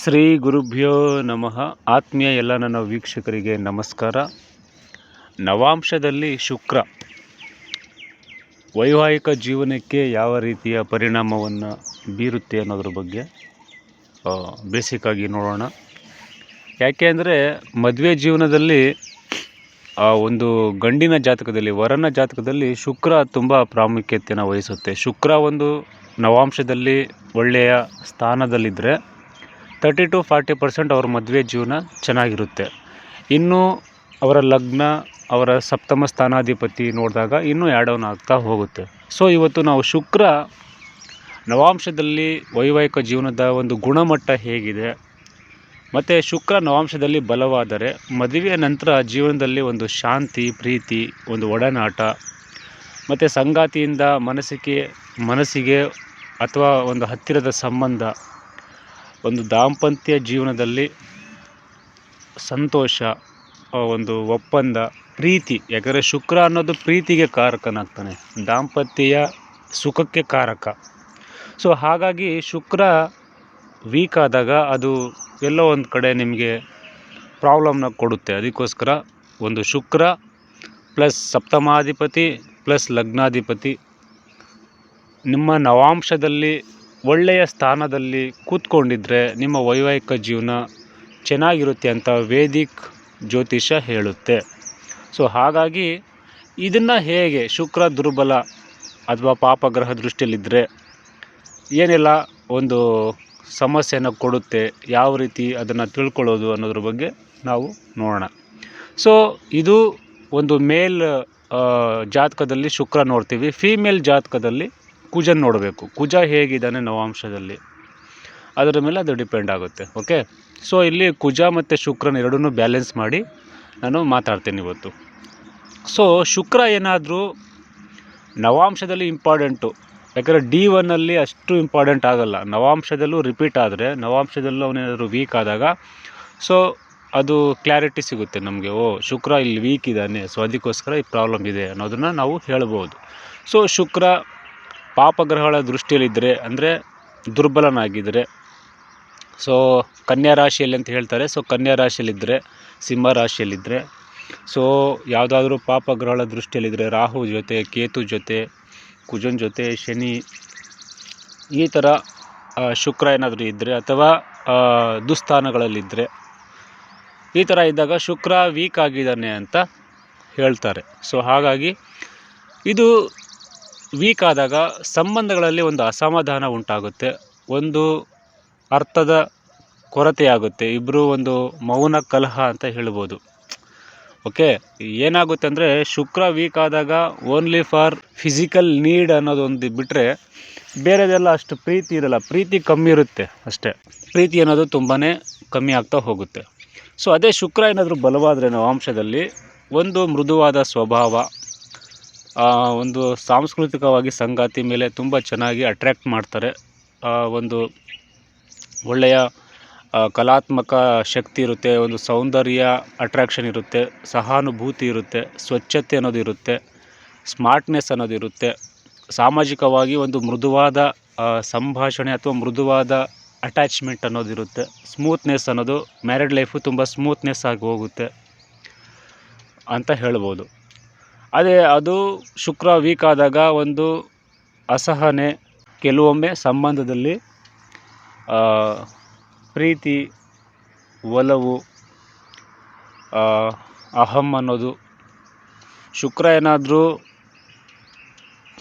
ಶ್ರೀ ಗುರುಭ್ಯೋ ನಮಃ. ಆತ್ಮೀಯ ಎಲ್ಲ ನನ್ನ ವೀಕ್ಷಕರಿಗೆ ನಮಸ್ಕಾರ. ನವಾಂಶದಲ್ಲಿ ಶುಕ್ರ ವೈವಾಹಿಕ ಜೀವನಕ್ಕೆ ಯಾವ ರೀತಿಯ ಪರಿಣಾಮವನ್ನು ಬೀರುತ್ತೆ ಅನ್ನೋದ್ರ ಬಗ್ಗೆ ಬೇಸಿಕ್ಕಾಗಿ ನೋಡೋಣ. ಯಾಕೆ ಅಂದರೆ ಮದುವೆ ಜೀವನದಲ್ಲಿ ಒಂದು ಗಂಡಿನ ಜಾತಕದಲ್ಲಿ, ವರನ ಜಾತಕದಲ್ಲಿ ಶುಕ್ರ ತುಂಬ ಪ್ರಾಮುಖ್ಯತೆಯನ್ನು ವಹಿಸುತ್ತೆ. ಶುಕ್ರ ಒಂದು ನವಾಂಶದಲ್ಲಿ ಒಳ್ಳೆಯ ಸ್ಥಾನದಲ್ಲಿದ್ದರೆ 30-40% ಅವ್ರ ಮದುವೆ ಜೀವನ ಚೆನ್ನಾಗಿರುತ್ತೆ. ಇನ್ನು ಅವರ ಲಗ್ನ, ಅವರ ಸಪ್ತಮ ಸ್ಥಾನಾಧಿಪತಿ ನೋಡಿದಾಗ ಇನ್ನೂ ಆ್ಯಡ್ ಆನ್ ಆಗ್ತಾ ಹೋಗುತ್ತೆ. ಸೊ ಇವತ್ತು ನಾವು ಶುಕ್ರ ನವಾಂಶದಲ್ಲಿ ವೈವಾಹಿಕ ಜೀವನದ ಒಂದು ಗುಣಮಟ್ಟ ಹೇಗಿದೆ, ಮತ್ತು ಶುಕ್ರ ನವಾಂಶದಲ್ಲಿ ಬಲವಾದರೆ ಮದುವೆಯ ನಂತರ ಜೀವನದಲ್ಲಿ ಒಂದು ಶಾಂತಿ, ಪ್ರೀತಿ, ಒಂದು ಒಡನಾಟ, ಮತ್ತು ಸಂಗಾತಿಯಿಂದ ಮನಸ್ಸಿಗೆ ಅಥವಾ ಒಂದು ಹತ್ತಿರದ ಸಂಬಂಧ, ಒಂದು ದಾಂಪತ್ಯ ಜೀವನದಲ್ಲಿ ಸಂತೋಷ, ಒಂದು ಒಪ್ಪಂದ, ಪ್ರೀತಿ. ಯಾಕಂದರೆ ಶುಕ್ರ ಅನ್ನೋದು ಪ್ರೀತಿಗೆ ಕಾರಕನಾಗ್ತಾನೆ, ದಾಂಪತ್ಯ ಸುಖಕ್ಕೆ ಕಾರಕ. ಸೊ ಹಾಗಾಗಿ ಶುಕ್ರ ವೀಕ್ ಆದಾಗ ಅದು ಎಲ್ಲೋ ಒಂದು ಕಡೆ ನಿಮಗೆ ಪ್ರಾಬ್ಲಮ್ನ ಕೊಡುತ್ತೆ. ಅದಕ್ಕೋಸ್ಕರ ಒಂದು ಶುಕ್ರ ಪ್ಲಸ್ ಸಪ್ತಮಾಧಿಪತಿ ಪ್ಲಸ್ ಲಗ್ನಾಧಿಪತಿ ನಿಮ್ಮ ನವಾಂಶದಲ್ಲಿ ಒಳ್ಳೆಯ ಸ್ಥಾನದಲ್ಲಿ ಕೂತ್ಕೊಂಡಿದ್ರೆ ನಿಮ್ಮ ವೈವಾಹಿಕ ಜೀವನ ಚೆನ್ನಾಗಿರುತ್ತೆ ಅಂತ ವೇದಿಕ್ ಜ್ಯೋತಿಷ ಹೇಳುತ್ತೆ. ಸೊ ಹಾಗಾಗಿ ಇದನ್ನು ಹೇಗೆ ಶುಕ್ರ ದುರ್ಬಲ ಅಥವಾ ಪಾಪಗ್ರಹ ದೃಷ್ಟಿಯಲ್ಲಿದ್ದರೆ ಏನೆಲ್ಲ ಒಂದು ಸಮಸ್ಯೆಯನ್ನು ಕೊಡುತ್ತೆ, ಯಾವ ರೀತಿ ಅದನ್ನು ತಿಳ್ಕೊಳ್ಳೋದು ಅನ್ನೋದ್ರ ಬಗ್ಗೆ ನಾವು ನೋಡೋಣ. ಸೊ ಇದು ಒಂದು ಮೇಲ್ ಜಾತಕದಲ್ಲಿ ಶುಕ್ರ ನೋಡ್ತೀವಿ. ಫೀಮೇಲ್ ಜಾತಕದಲ್ಲಿ ಕುಜನ್ ನೋಡಬೇಕು. ಕುಜ ಹೇಗಿದ್ದಾನೆ ನವಾಂಶದಲ್ಲಿ, ಅದರ ಮೇಲೆ ಅದು ಡಿಪೆಂಡ್ ಆಗುತ್ತೆ. ಓಕೆ, ಸೊ ಇಲ್ಲಿ ಕುಜ ಮತ್ತು ಶುಕ್ರನ ಎರಡನ್ನೂ ಬ್ಯಾಲೆನ್ಸ್ ಮಾಡಿ ನಾನು ಮಾತಾಡ್ತೀನಿ ಇವತ್ತು. ಸೊ ಶುಕ್ರ ಏನಾದರೂ ನವಾಂಶದಲ್ಲಿ ಇಂಪಾರ್ಟೆಂಟು, ಯಾಕಂದರೆ D1ಅಲ್ಲಿ ಅಷ್ಟು ಇಂಪಾರ್ಟೆಂಟ್ ಆಗೋಲ್ಲ. ನವಾಂಶದಲ್ಲೂ ರಿಪೀಟ್ ಆದರೆ, ನವಾಂಶದಲ್ಲೂ ಅವನೇನಾದರೂ ವೀಕ್ ಆದಾಗ ಸೊ ಅದು ಕ್ಲಾರಿಟಿ ಸಿಗುತ್ತೆ ನಮಗೆ. ಶುಕ್ರ ಇಲ್ಲಿ ವೀಕ್ ಇದ್ದಾನೆ, ಸೊ ಅದಕ್ಕೋಸ್ಕರ ಈ ಪ್ರಾಬ್ಲಮ್ ಇದೆ ಅನ್ನೋದನ್ನು ನಾವು ಹೇಳ್ಬೋದು. ಸೊ ಶುಕ್ರ ಪಾಪಗ್ರಹಗಳ ದೃಷ್ಟಿಯಲ್ಲಿದ್ದರೆ, ಅಂದರೆ ದುರ್ಬಲನಾಗಿದ್ದರೆ, ಸೊ ಕನ್ಯಾ ರಾಶಿಯಲ್ಲಿ ಅಂತ ಹೇಳ್ತಾರೆ. ಸೊ ಕನ್ಯಾ ರಾಶಿಯಲ್ಲಿದ್ದರೆ, ಸಿಂಹ ರಾಶಿಯಲ್ಲಿದ್ದರೆ, ಸೊ ಯಾವುದಾದ್ರೂ ಪಾಪಗ್ರಹಗಳ ದೃಷ್ಟಿಯಲ್ಲಿದ್ದರೆ, ರಾಹು ಜೊತೆ, ಕೇತು ಜೊತೆ, ಕುಜನ್ ಜೊತೆ, ಶನಿ, ಈ ಥರ ಶುಕ್ರ ಏನಾದರೂ ಇದ್ದರೆ, ಅಥವಾ ದುಸ್ಥಾನಗಳಲ್ಲಿದ್ದರೆ, ಈ ಥರ ಇದ್ದಾಗ ಶುಕ್ರ ವೀಕ್ ಆಗಿದ್ದಾನೆ ಅಂತ ಹೇಳ್ತಾರೆ. ಸೊ ಹಾಗಾಗಿ ಇದು ವೀಕ್ ಆದಾಗ ಸಂಬಂಧಗಳಲ್ಲಿ ಒಂದು ಅಸಮಾಧಾನ ಉಂಟಾಗುತ್ತೆ, ಒಂದು ಅರ್ಥದ ಕೊರತೆಯಾಗುತ್ತೆ, ಇಬ್ಬರು ಒಂದು ಮೌನ ಕಲಹ ಅಂತ ಹೇಳ್ಬೋದು. ಓಕೆ, ಏನಾಗುತ್ತೆ ಅಂದರೆ ಶುಕ್ರ ವೀಕ್ ಆದಾಗ ಓನ್ಲಿ ಫಾರ್ ಫಿಸಿಕಲ್ ನೀಡ್ ಅನ್ನೋದೊಂದು ಬಿಟ್ಟರೆ ಬೇರೆದೆಲ್ಲ ಅಷ್ಟು ಪ್ರೀತಿ ಇರಲ್ಲ. ಪ್ರೀತಿ ಕಮ್ಮಿ ಇರುತ್ತೆ ಅಷ್ಟೇ. ಪ್ರೀತಿ ಅನ್ನೋದು ತುಂಬಾ ಕಮ್ಮಿ ಆಗ್ತಾ ಹೋಗುತ್ತೆ. ಸೊ ಅದೇ ಶುಕ್ರ ಏನಾದರೂ ಬಲವಾದರೆ ನವಾಂಶದಲ್ಲಿ ಒಂದು ಮೃದುವಾದ ಸ್ವಭಾವ, ಒಂದು ಸಾಂಸ್ಕೃತಿಕವಾಗಿ ಸಂಗಾತಿ ಮೇಲೆ ತುಂಬ ಚೆನ್ನಾಗಿ ಅಟ್ರ್ಯಾಕ್ಟ್ ಮಾಡ್ತಾರೆ, ಒಂದು ಒಳ್ಳೆಯ ಕಲಾತ್ಮಕ ಶಕ್ತಿ ಇರುತ್ತೆ, ಒಂದು ಸೌಂದರ್ಯ ಅಟ್ರ್ಯಾಕ್ಷನ್ ಇರುತ್ತೆ, ಸಹಾನುಭೂತಿ ಇರುತ್ತೆ, ಸ್ವಚ್ಛತೆ ಅನ್ನೋದು ಇರುತ್ತೆ, ಸ್ಮಾರ್ಟ್ನೆಸ್ ಅನ್ನೋದು ಇರುತ್ತೆ, ಸಾಮಾಜಿಕವಾಗಿ ಒಂದು ಮೃದುವಾದ ಸಂಭಾಷಣೆ ಅಥವಾ ಮೃದುವಾದ ಅಟ್ಯಾಚ್ಮೆಂಟ್ ಅನ್ನೋದಿರುತ್ತೆ, ಸ್ಮೂತ್ನೆಸ್ ಅನ್ನೋದು, ಮ್ಯಾರಿಡ್ ಲೈಫು ತುಂಬ ಸ್ಮೂತ್ನೆಸ್ ಆಗಿ ಹೋಗುತ್ತೆ ಅಂತ ಹೇಳ್ಬೋದು. ಅದೇ ಅದು ಶುಕ್ರ ವೀಕ್ ಆದಾಗ ಒಂದು ಅಸಹನೆ, ಕೆಲವೊಮ್ಮೆ ಸಂಬಂಧದಲ್ಲಿ ಪ್ರೀತಿ, ಒಲವು, ಅಹಂ ಅನ್ನೋದು. ಶುಕ್ರ ಏನಾದರೂ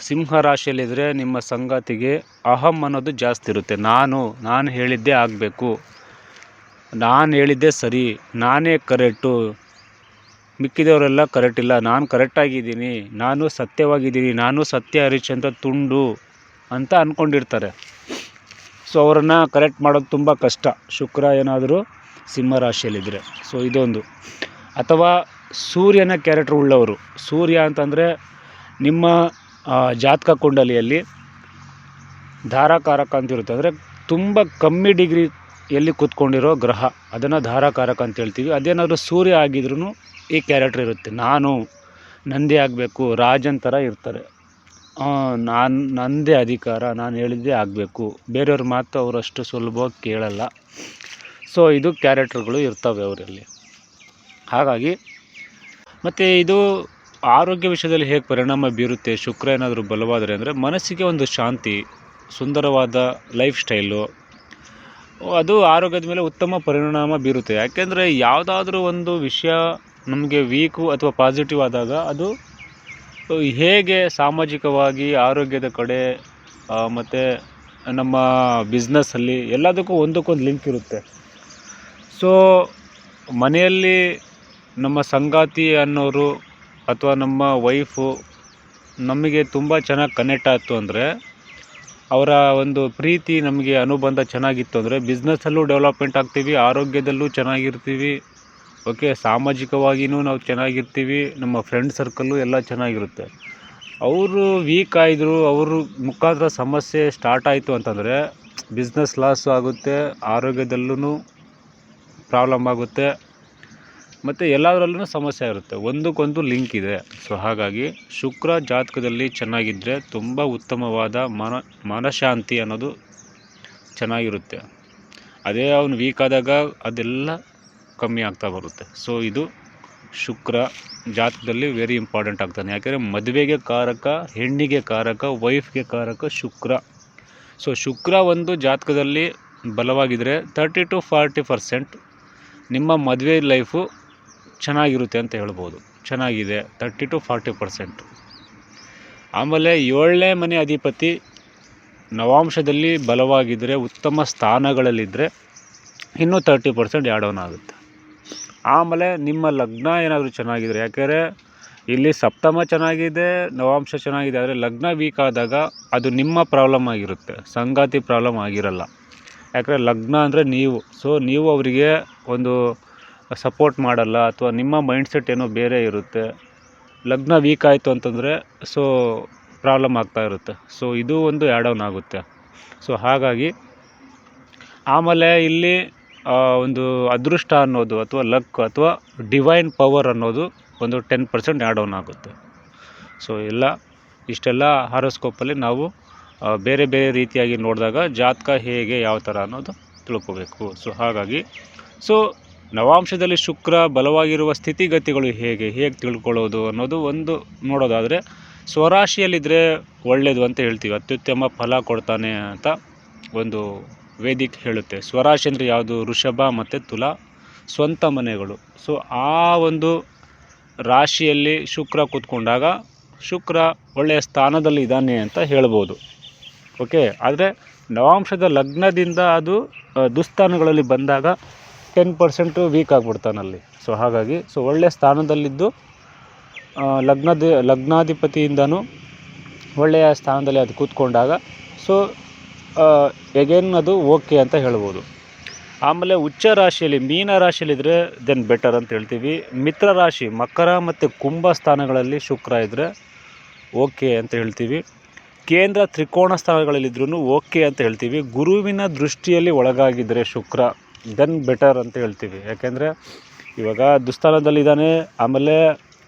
ಸಿಂಹ ರಾಶಿಯಲ್ಲಿದ್ದರೆ ನಿಮ್ಮ ಸಂಗಾತಿಗೆ ಅಹಂ ಅನ್ನೋದು ಜಾಸ್ತಿ ಇರುತ್ತೆ. ನಾನು ಹೇಳಿದ್ದೇ ಆಗಬೇಕು, ನಾನು ಹೇಳಿದ್ದೇ ಸರಿ, ನಾನೇ ಕರೆಕ್ಟು, ಮಿಕ್ಕಿದವರೆಲ್ಲ ಕರೆಕ್ಟ್ ಇಲ್ಲ, ನಾನು ಕರೆಕ್ಟಾಗಿದ್ದೀನಿ, ನಾನು ಸತ್ಯವಾಗಿದ್ದೀನಿ, ನಾನು ಸತ್ಯ ಹರಿಶ್ಚಂದ್ರ ತುಂಡು ಅಂತ ಅಂದ್ಕೊಂಡಿರ್ತಾರೆ. ಸೊ ಅವರನ್ನು ಕರೆಕ್ಟ್ ಮಾಡೋದು ತುಂಬ ಕಷ್ಟ ಶುಕ್ರ ಏನಾದರೂ ಸಿಂಹ ರಾಶಿಯಲ್ಲಿದ್ದರೆ. ಸೊ ಇದೊಂದು. ಅಥವಾ ಸೂರ್ಯನ ಕ್ಯಾರೆಕ್ಟರ್ ಉಳ್ಳವರು. ಸೂರ್ಯ ಅಂತಂದರೆ ನಿಮ್ಮ ಜಾತಕ ಕುಂಡಲಿಯಲ್ಲಿ ಧಾರಾಕಾರಕ ಅಂತಿರುತ್ತೆ, ಅಂದರೆ ತುಂಬ ಕಮ್ಮಿ ಡಿಗ್ರಿಯಲ್ಲಿ ಕೂತ್ಕೊಂಡಿರೋ ಗ್ರಹ, ಅದನ್ನು ಧಾರಾಕಾರಕ ಅಂತ ಹೇಳ್ತೀವಿ. ಅದೇನಾದರೂ ಸೂರ್ಯ ಆಗಿದ್ರೂ ಈ ಕ್ಯಾರೆಕ್ಟರ್ ಇರುತ್ತೆ. ನಂದೇ ಆಗಬೇಕು, ರಾಜನ್ ಥರ ಇರ್ತಾರೆ. ನನ್ನದೇ ಅಧಿಕಾರ, ನಾನು ಹೇಳಿದ್ದೇ ಆಗಬೇಕು, ಬೇರೆಯವ್ರ ಮಾತು ಅವರಷ್ಟು ಸುಲಭವಾಗಿ ಕೇಳಲ್ಲ. ಸೊ ಇದು ಕ್ಯಾರೆಕ್ಟರ್ಗಳು ಇರ್ತವೆ ಅವರಲ್ಲಿ. ಹಾಗಾಗಿ ಮತ್ತು ಇದು ಆರೋಗ್ಯ ವಿಷಯದಲ್ಲಿ ಹೇಗೆ ಪರಿಣಾಮ ಬೀರುತ್ತೆ ಶುಕ್ರ ಏನಾದರೂ ಬಲವಾದರೆ ಅಂದರೆ, ಮನಸ್ಸಿಗೆ ಒಂದು ಶಾಂತಿ, ಸುಂದರವಾದ ಲೈಫ್ ಸ್ಟೈಲು, ಅದು ಆರೋಗ್ಯದ ಮೇಲೆ ಉತ್ತಮ ಪರಿಣಾಮ ಬೀರುತ್ತೆ. ಯಾಕೆಂದರೆ ಯಾವುದಾದ್ರೂ ಒಂದು ವಿಷಯ ನಮಗೆ ವೀಕು ಅಥವಾ ಪಾಸಿಟಿವ್ ಆದಾಗ ಅದು ಹೇಗೆ ಸಾಮಾಜಿಕವಾಗಿ ಆರೋಗ್ಯದ ಕಡೆ ಮತ್ತು ನಮ್ಮ ಬಿಸ್ನೆಸ್ಸಲ್ಲಿ ಎಲ್ಲದಕ್ಕೂ ಒಂದಕ್ಕೊಂದು ಲಿಂಕ್ ಇರುತ್ತೆ. ಸೊ ಮನೆಯಲ್ಲಿ ನಮ್ಮ ಸಂಗಾತಿ ಅನ್ನೋರು ಅಥವಾ ನಮ್ಮ ವೈಫು ನಮಗೆ ತುಂಬ ಚೆನ್ನಾಗಿ ಕನೆಕ್ಟ್ ಆಯಿತು ಅಂದರೆ, ಅವರ ಒಂದು ಪ್ರೀತಿ ನಮಗೆ ಅನುಬಂಧ ಚೆನ್ನಾಗಿತ್ತು ಅಂದರೆ ಬಿಸ್ನೆಸ್ಸಲ್ಲೂ ಡೆವಲಪ್ಮೆಂಟ್ ಆಗ್ತೀವಿ, ಆರೋಗ್ಯದಲ್ಲೂ ಚೆನ್ನಾಗಿರ್ತೀವಿ, ಓಕೆ, ಸಾಮಾಜಿಕವಾಗಿಯೂ ನಾವು ಚೆನ್ನಾಗಿರ್ತೀವಿ, ನಮ್ಮ ಫ್ರೆಂಡ್ ಸರ್ಕಲ್ಲು ಎಲ್ಲ ಚೆನ್ನಾಗಿರುತ್ತೆ. ಅವರು ವೀಕ್ ಆಯಿದ್ರು, ಅವರು ಮುಖಾಂತರ ಸಮಸ್ಯೆ ಸ್ಟಾರ್ಟ್ ಆಯಿತು ಅಂತಂದರೆ ಬಿಸ್ನೆಸ್ ಲಾಸ್ ಆಗುತ್ತೆ, ಆರೋಗ್ಯದಲ್ಲೂ ಪ್ರಾಬ್ಲಮ್ ಆಗುತ್ತೆ, ಮತ್ತು ಎಲ್ಲದರಲ್ಲೂ ಸಮಸ್ಯೆ ಇರುತ್ತೆ, ಒಂದಕ್ಕೊಂದು ಲಿಂಕ್ ಇದೆ. ಸೊ ಹಾಗಾಗಿ ಶುಕ್ರ ಜಾತಕದಲ್ಲಿ ಚೆನ್ನಾಗಿದ್ದರೆ ತುಂಬ ಉತ್ತಮವಾದ ಮನಃಶಾಂತಿ ಅನ್ನೋದು ಚೆನ್ನಾಗಿರುತ್ತೆ. ಅದೇ ಅವನು ವೀಕ್ ಆದಾಗ ಅದೆಲ್ಲ ಕಮ್ಮಿ ಆಗ್ತಾ ಬರುತ್ತೆ. ಸೊ ಇದು ಶುಕ್ರ ಜಾತಕದಲ್ಲಿ ವೆರಿ ಇಂಪಾರ್ಟೆಂಟ್ ಆಗ್ತಾನೆ. ಯಾಕೆಂದರೆ ಮದುವೆಗೆ ಕಾರಕ, ಹೆಣ್ಣಿಗೆ ಕಾರಕ, ವೈಫ್ಗೆ ಕಾರಕ ಶುಕ್ರ. ಸೊ ಶುಕ್ರ ಒಂದು ಜಾತಕದಲ್ಲಿ ಬಲವಾಗಿದ್ದರೆ 30 to 40% ನಿಮ್ಮ ಮದುವೆ ಲೈಫು ಚೆನ್ನಾಗಿರುತ್ತೆ ಅಂತ ಹೇಳ್ಬೋದು. ಚೆನ್ನಾಗಿದೆ 30 to 40%. ಆಮೇಲೆ 7ನೇ ಮನೆ ಅಧಿಪತಿ ನವಾಂಶದಲ್ಲಿ ಬಲವಾಗಿದ್ದರೆ, ಉತ್ತಮ ಸ್ಥಾನಗಳಲ್ಲಿದ್ದರೆ ಇನ್ನೂ 30% ಆ್ಯಡ್ ಆನ್ ಆಗುತ್ತೆ. ಆಮೇಲೆ ನಿಮ್ಮ ಲಗ್ನ ಏನಾದರೂ ಚೆನ್ನಾಗಿದ್ರೆ, ಯಾಕೆಂದರೆ ಇಲ್ಲಿ ಸಪ್ತಮ ಚೆನ್ನಾಗಿದೆ, ನವಾಂಶ ಚೆನ್ನಾಗಿದೆ, ಆದರೆ ಲಗ್ನ ವೀಕ್ ಆದಾಗ ಅದು ನಿಮ್ಮ ಪ್ರಾಬ್ಲಮ್ ಆಗಿರುತ್ತೆ, ಸಂಗಾತಿ ಪ್ರಾಬ್ಲಮ್ ಆಗಿರಲ್ಲ. ಯಾಕಂದರೆ ಲಗ್ನ ಅಂದರೆ ನೀವು, ಸೊ ನೀವು ಅವರಿಗೆ ಒಂದು ಸಪೋರ್ಟ್ ಮಾಡಲ್ಲ, ಅಥವಾ ನಿಮ್ಮ ಮೈಂಡ್ಸೆಟ್ ಏನೋ ಬೇರೆ ಇರುತ್ತೆ. ಲಗ್ನ ವೀಕ್ ಆಯಿತು ಅಂತಂದರೆ ಸೊ ಪ್ರಾಬ್ಲಮ್ ಆಗ್ತಾ ಇರುತ್ತೆ. ಸೊ ಇದು ಒಂದು ಆ್ಯಡ್ ಆನ್ ಆಗುತ್ತೆ. ಸೊ ಹಾಗಾಗಿ ಆಮೇಲೆ ಇಲ್ಲಿ ಒಂದು ಅದೃಷ್ಟ ಅನ್ನೋದು ಅಥವಾ ಲಕ್ ಅಥವಾ ಡಿವೈನ್ ಪವರ್ ಅನ್ನೋದು ಒಂದು 10% ಆ್ಯಡ್ ಆನ್ ಆಗುತ್ತೆ. ಸೊ ಇಷ್ಟೆಲ್ಲ ಹಾರೋಸ್ಕೋಪಲ್ಲಿ ನಾವು ಬೇರೆ ಬೇರೆ ರೀತಿಯಾಗಿ ನೋಡಿದಾಗ ಜಾತಕ ಹೇಗೆ ಯಾವ ಥರ ಅನ್ನೋದು ತಿಳ್ಕೋಬೇಕು. ಸೊ ಹಾಗಾಗಿ ನವಾಂಶದಲ್ಲಿ ಶುಕ್ರ ಬಲವಾಗಿರುವ ಸ್ಥಿತಿಗತಿಗಳು ಹೇಗೆ ತಿಳ್ಕೊಳ್ಳೋದು ಅನ್ನೋದು ಒಂದು ನೋಡೋದಾದರೆ, ಸ್ವರಾಶಿಯಲ್ಲಿದ್ದರೆ ಒಳ್ಳೆಯದು ಅಂತ ಹೇಳ್ತೀವಿ, ಅತ್ಯುತ್ತಮ ಫಲ ಕೊಡ್ತಾನೆ ಅಂತ ಒಂದು ವೇದಿಕೆ ಹೇಳುತ್ತೆ. ಸ್ವರಾಶಿ ಅಂದರೆ ಯಾವುದು? ವೃಷಭ ಮತ್ತು ತುಲಾ ಸ್ವಂತ ಮನೆಗಳು. ಸೊ ಆ ಒಂದು ರಾಶಿಯಲ್ಲಿ ಶುಕ್ರ ಕೂತ್ಕೊಂಡಾಗ ಶುಕ್ರ ಒಳ್ಳೆಯ ಸ್ಥಾನದಲ್ಲಿ ಇದ್ದಾನೆ ಅಂತ ಹೇಳ್ಬೋದು, ಓಕೆ. ಆದರೆ ನವಾಂಶದ ಲಗ್ನದಿಂದ ಅದು ದುಸ್ಥಾನಗಳಲ್ಲಿ ಬಂದಾಗ 10% ವೀಕ್ ಆಗಿಬಿಡ್ತಾನಲ್ಲಿ. ಸೊ ಹಾಗಾಗಿ ಒಳ್ಳೆಯ ಸ್ಥಾನದಲ್ಲಿದ್ದು ಲಗ್ನಾಧಿಪತಿಯಿಂದನೂ ಒಳ್ಳೆಯ ಸ್ಥಾನದಲ್ಲಿ ಅದು ಕೂತ್ಕೊಂಡಾಗ ಎಗೇನ್ ಅದು ಓಕೆ ಅಂತ ಹೇಳ್ಬೋದು. ಆಮೇಲೆ ಉಚ್ಚ ರಾಶಿಯಲ್ಲಿ ಮೀನ ರಾಶಿಯಲ್ಲಿದ್ದರೆ ದೆನ್ ಬೆಟರ್ ಅಂತ ಹೇಳ್ತೀವಿ. ಮಿತ್ರ ರಾಶಿ ಮಕರ ಮತ್ತು ಕುಂಭ ಸ್ಥಾನಗಳಲ್ಲಿ ಶುಕ್ರ ಇದ್ದರೆ ಓಕೆ ಅಂತ ಹೇಳ್ತೀವಿ. ಕೇಂದ್ರ ತ್ರಿಕೋಣ ಸ್ಥಾನಗಳಲ್ಲಿದ್ರೂ ಓಕೆ ಅಂತ ಹೇಳ್ತೀವಿ. ಗುರುವಿನ ದೃಷ್ಟಿಯಲ್ಲಿ ಒಳಗಾಗಿದ್ದರೆ ಶುಕ್ರ ದೆನ್ ಬೆಟರ್ ಅಂತ ಹೇಳ್ತೀವಿ. ಯಾಕೆಂದರೆ ಇವಾಗ ದುಸ್ಥಾನದಲ್ಲಿದ್ದಾನೆ, ಆಮೇಲೆ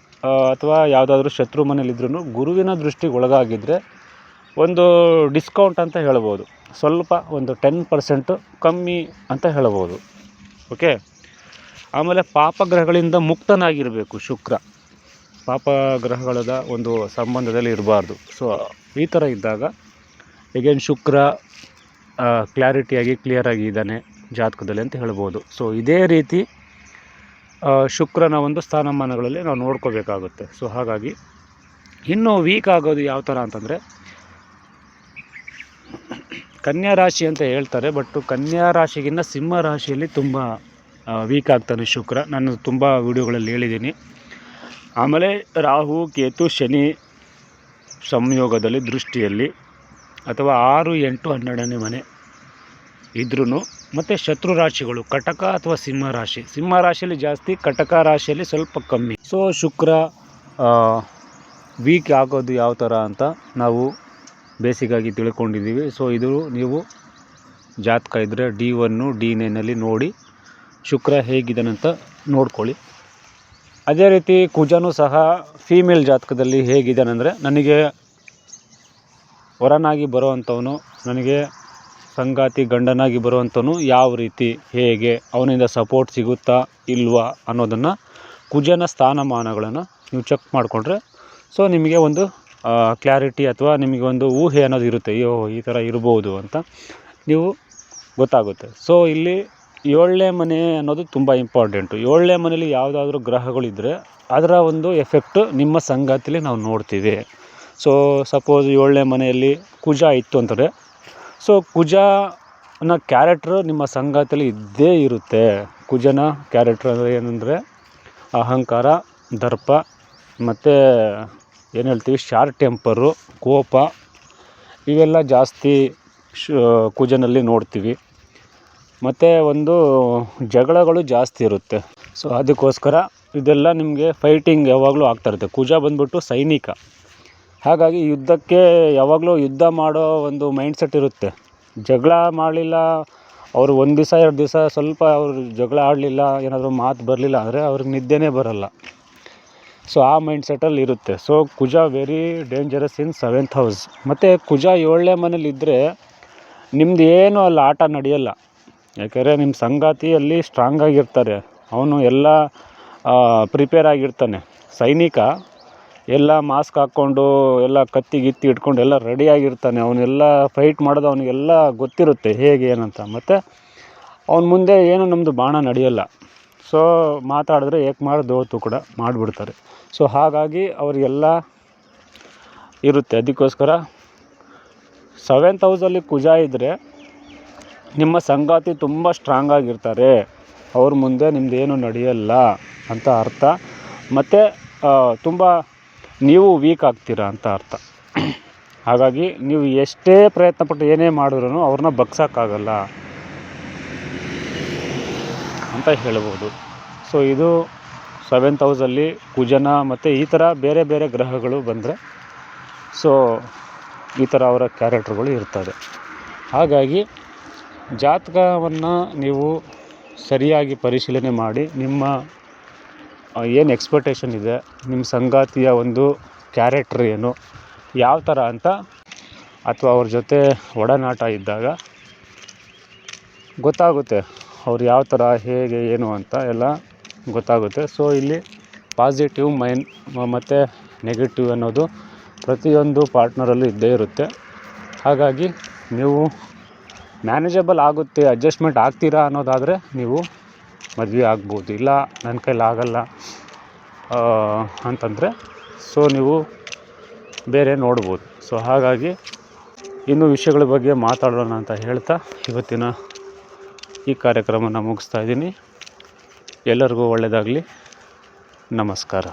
ಅಥವಾ ಯಾವುದಾದ್ರೂ ಶತ್ರು ಮನೇಲಿದ್ರೂ ಗುರುವಿನ ದೃಷ್ಟಿಗೆ ಒಳಗಾಗಿದ್ದರೆ ಒಂದು ಡಿಸ್ಕೌಂಟ್ ಅಂತ ಹೇಳ್ಬೋದು, ಸ್ವಲ್ಪ ಒಂದು 10% ಕಮ್ಮಿ ಅಂತ ಹೇಳ್ಬೋದು, ಓಕೆ. ಆಮೇಲೆ ಪಾಪಗ್ರಹಗಳಿಂದ ಮುಕ್ತನಾಗಿರಬೇಕು ಶುಕ್ರ, ಪಾಪಗ್ರಹಗಳದ ಒಂದು ಸಂಬಂಧದಲ್ಲಿ ಇರಬಾರ್ದು. ಸೊ ಈ ಥರ ಇದ್ದಾಗ ಈಗೇನು ಶುಕ್ರ ಕ್ಲಿಯರಾಗಿ ಇದ್ದಾನೆ ಜಾತಕದಲ್ಲಿ ಅಂತ ಹೇಳ್ಬೋದು. ಸೊ ಇದೇ ರೀತಿ ಶುಕ್ರನ ಒಂದು ಸ್ಥಾನಮಾನಗಳಲ್ಲಿ ನಾವು ನೋಡ್ಕೋಬೇಕಾಗುತ್ತೆ. ಸೊ ಹಾಗಾಗಿ ಇನ್ನೂ ವೀಕ್ ಆಗೋದು ಯಾವ ಥರ ಅಂತಂದರೆ, ಕನ್ಯಾ ರಾಶಿ ಅಂತ ಹೇಳ್ತಾರೆ, ಬಟ್ ಕನ್ಯಾ ರಾಶಿಗಿನ್ನ ಸಿಂಹ ರಾಶಿಯಲ್ಲಿ ತುಂಬ ವೀಕ್ ಆಗ್ತಾನೆ ಶುಕ್ರ. ನಾನು ತುಂಬ ವಿಡಿಯೋಗಳಲ್ಲಿ ಹೇಳಿದ್ದೀನಿ. ಆಮೇಲೆ ರಾಹು ಕೇತು ಶನಿ ಸಂಯೋಗದಲ್ಲಿ ದೃಷ್ಟಿಯಲ್ಲಿ ಅಥವಾ 6, 8, 12ನೇ ಮನೆ ಇದ್ರೂ, ಮತ್ತು ಶತ್ರು ರಾಶಿಗಳು ಕಟಕ ಅಥವಾ ಸಿಂಹ ರಾಶಿಯಲ್ಲಿ ಜಾಸ್ತಿ, ಕಟಕ ರಾಶಿಯಲ್ಲಿ ಸ್ವಲ್ಪ ಕಮ್ಮಿ. ಸೊ ಶುಕ್ರ ವೀಕ್ ಆಗೋದು ಯಾವ ಥರ ಅಂತ ನಾವು ಬೇಸಿಗಾಗಿ ತಿಳ್ಕೊಂಡಿದ್ದೀವಿ. ಸೊ ಇದು ನೀವು ಜಾತಕ ಇದ್ದರೆ D1, D9 ನೋಡಿ ಶುಕ್ರ ಹೇಗಿದ್ದಾನಂತ ನೋಡ್ಕೊಳ್ಳಿ. ಅದೇ ರೀತಿ ಕುಜನೂ ಸಹ ಫೀಮೇಲ್ ಜಾತಕದಲ್ಲಿ ಹೇಗಿದ್ದಾನೆಂದರೆ, ನನಗೆ ವರನಾಗಿ ಬರೋವಂಥವನು ನನಗೆ ಸಂಗಾತಿ ಗಂಡನಾಗಿ ಬರುವಂಥವನು ಯಾವ ರೀತಿ ಹೇಗೆ ಅವನಿಂದ ಸಪೋರ್ಟ್ ಸಿಗುತ್ತಾ ಇಲ್ವಾ ಅನ್ನೋದನ್ನು ಕುಜನ ಸ್ಥಾನಮಾನಗಳನ್ನು ನೀವು ಚೆಕ್ ಮಾಡಿಕೊಂಡ್ರೆ ಸೊ ನಿಮಗೆ ಒಂದು ಕ್ಲಾರಿಟಿ ಅಥವಾ ನಿಮಗೆ ಒಂದು ಊಹೆ ಅನ್ನೋದು ಇರುತ್ತೆ, ಅಯ್ಯೋ ಈ ಥರ ಇರ್ಬೋದು ಅಂತ ನೀವು ಗೊತ್ತಾಗುತ್ತೆ. ಸೊ ಇಲ್ಲಿ 7ನೇ ಮನೆ ಅನ್ನೋದು ತುಂಬ ಇಂಪಾರ್ಟೆಂಟು. 7ನೇ ಮನೇಲಿ ಯಾವುದಾದ್ರೂ ಗ್ರಹಗಳಿದ್ದರೆ ಅದರ ಒಂದು ಎಫೆಕ್ಟು ನಿಮ್ಮ ಸಂಗಾತಿಲಿ ನಾವು ನೋಡ್ತೀವಿ. ಸೊ ಸಪೋಸ್ 7ನೇ ಮನೆಯಲ್ಲಿ ಕುಜ ಇತ್ತು ಅಂತಾರೆ, ಸೊ ಕುಜನ ಕ್ಯಾರೆಕ್ಟ್ರು ನಿಮ್ಮ ಸಂಗಾತಿಲಿ ಇದ್ದೇ ಇರುತ್ತೆ. ಕುಜನ ಕ್ಯಾರೆಕ್ಟ್ರ್ ಅಂದರೆ ಏನಂದರೆ ಅಹಂಕಾರ, ದರ್ಪ ಮತ್ತು ಏನು ಹೇಳ್ತೀವಿ ಶಾರ್ಟ್ ಟೆಂಪರು, ಕೋಪ, ಇವೆಲ್ಲ ಜಾಸ್ತಿ ಕುಜನಲ್ಲಿ ನೋಡ್ತೀವಿ. ಮತ್ತು ಒಂದು ಜಗಳಗಳು ಜಾಸ್ತಿ ಇರುತ್ತೆ. ಸೊ ಅದಕ್ಕೋಸ್ಕರ ಇದೆಲ್ಲ ನಿಮಗೆ ಫೈಟಿಂಗ್ ಯಾವಾಗಲೂ ಆಗ್ತಾಯಿರುತ್ತೆ. ಕುಜ ಬಂದ್ಬಿಟ್ಟು ಸೈನಿಕ, ಹಾಗಾಗಿ ಯುದ್ಧಕ್ಕೆ ಯಾವಾಗಲೂ ಯುದ್ಧ ಮಾಡೋ ಒಂದು ಮೈಂಡ್ಸೆಟ್ ಇರುತ್ತೆ. ಜಗಳ ಮಾಡಲಿಲ್ಲ ಅವರು 1 ದಿವಸ 2 ದಿವಸ ಸ್ವಲ್ಪ ಅವರು ಜಗಳ ಆಡಲಿಲ್ಲ, ಏನಾದರೂ ಮಾತು ಬರಲಿಲ್ಲ ಅಂದರೆ ಅವ್ರಿಗೆ ನಿದ್ದೆನೇ ಬರೋಲ್ಲ. ಸೊ ಆ ಮೈಂಡ್ಸೆಟ್ಟಲ್ಲಿ ಇರುತ್ತೆ. ಸೊ ಕುಜ ವೆರಿ ಡೇಂಜರಸ್ ಇನ್ 7th ಹೌಸ್. ಮತ್ತು ಕುಜ 7ನೇ ಮನೇಲಿದ್ದರೆ ನಿಮ್ಮದು ಏನು ಅಲ್ಲಿ ಆಟ ನಡೆಯಲ್ಲ. ಯಾಕೆಂದರೆ ನಿಮ್ಮ ಸಂಗಾತಿಯಲ್ಲಿ ಸ್ಟ್ರಾಂಗ್ ಆಗಿರ್ತಾರೆ, ಅವನು ಎಲ್ಲ ಪ್ರಿಪೇರ್ ಆಗಿರ್ತಾನೆ. ಸೈನಿಕ ಎಲ್ಲ ಮಾಸ್ಕ್ ಹಾಕ್ಕೊಂಡು ಎಲ್ಲ ಕತ್ತಿ ಗಿತ್ತಿ ಇಟ್ಕೊಂಡು ಎಲ್ಲ ರೆಡಿಯಾಗಿರ್ತಾನೆ. ಅವನ್ನೆಲ್ಲ ಫೈಟ್ ಮಾಡೋದು ಅವನಿಗೆಲ್ಲ ಗೊತ್ತಿರುತ್ತೆ ಹೇಗೆ ಏನಂತ. ಮತ್ತು ಅವನ ಮುಂದೆ ಏನು ನಮ್ಮದು ಬಾಣ ನಡೆಯಲ್ಲ. ಸೊ ಮಾತಾಡಿದ್ರೆ ಏಕೆ ದೋತು ಕೂಡ ಮಾಡಿಬಿಡ್ತಾರೆ. ಸೊ ಹಾಗಾಗಿ ಅವರಿಗೆಲ್ಲ ಇರುತ್ತೆ. ಅದಕ್ಕೋಸ್ಕರ 7th ಹೌಸಲ್ಲಿ ಕುಜ ಇದ್ದರೆ ನಿಮ್ಮ ಸಂಗಾತಿ ತುಂಬ ಸ್ಟ್ರಾಂಗ್ ಆಗಿರ್ತಾರೆ, ಅವ್ರ ಮುಂದೆ ನಿಮ್ಮದೇನು ನಡೆಯಲ್ಲ ಅಂತ ಅರ್ಥ. ಮತ್ತು ತುಂಬ ನೀವು ವೀಕ್ ಆಗ್ತೀರಾ ಅಂತ ಅರ್ಥ. ಹಾಗಾಗಿ ನೀವು ಎಷ್ಟೇ ಪ್ರಯತ್ನಪಟ್ಟು ಏನೇ ಮಾಡಿದ್ರೂ ಅವ್ರನ್ನ ಬಗ್ಸೋಕ್ಕಾಗಲ್ಲ ಅಂತ ಹೇಳ್ಬೋದು. ಸೊ ಇದು 7th ಹೌಸಲ್ಲಿ ಕುಜನ ಮತ್ತು ಈ ಥರ ಬೇರೆ ಬೇರೆ ಗ್ರಹಗಳು ಬಂದರೆ ಸೊ ಈ ಥರ ಅವರ ಕ್ಯಾರೆಕ್ಟರ್ಗಳು ಇರ್ತದೆ. ಹಾಗಾಗಿ ಜಾತಕವನ್ನು ನೀವು ಸರಿಯಾಗಿ ಪರಿಶೀಲನೆ ಮಾಡಿ ನಿಮ್ಮ ಏನು ಎಕ್ಸ್ಪೆಕ್ಟೇಷನ್ ಇದೆ, ನಿಮ್ಮ ಸಂಗಾತಿಯ ಒಂದು ಕ್ಯಾರೆಕ್ಟರ್ ಏನು, ಯಾವ ಥರ ಅಂತ, ಅಥವಾ ಅವ್ರ ಜೊತೆ ಒಡನಾಟ ಇದ್ದಾಗ ಗೊತ್ತಾಗುತ್ತೆ ಅವ್ರು ಯಾವ ಥರ ಹೇಗೆ ಏನು ಅಂತ ಎಲ್ಲ ಗೊತ್ತಾಗುತ್ತೆ. ಸೊ ಇಲ್ಲಿ ಪಾಸಿಟಿವ್ ಮತ್ತು ನೆಗೆಟಿವ್ ಅನ್ನೋದು ಪ್ರತಿಯೊಂದು ಪಾರ್ಟ್ನರಲ್ಲೂ ಇದ್ದೇ ಇರುತ್ತೆ. ಹಾಗಾಗಿ ನೀವು ಮ್ಯಾನೇಜಬಲ್ ಆಗುತ್ತೆ, ಅಡ್ಜಸ್ಟ್ಮೆಂಟ್ ಆಗ್ತೀರಾ ಅನ್ನೋದಾದರೆ ನೀವು ಮದುವೆ ಆಗ್ಬೋದು. ಇಲ್ಲ ನನ್ನ ಕೈಲಿ ಆಗಲ್ಲ ಅಂತಂದರೆ ಸೊ ನೀವು ಬೇರೆ ನೋಡ್ಬೋದು. ಸೊ ಹಾಗಾಗಿ ಇನ್ನೂ ವಿಷಯಗಳ ಬಗ್ಗೆ ಮಾತಾಡೋಣ ಅಂತ ಹೇಳ್ತಾ ಇವತ್ತಿನ ಈ ಕಾರ್ಯಕ್ರಮನ ಮುಗಿಸ್ತಾ ಇದ್ದೀನಿ. ಎಲ್ಲರಿಗೂ ಒಳ್ಳೆಯದಾಗಲಿ. ನಮಸ್ಕಾರ.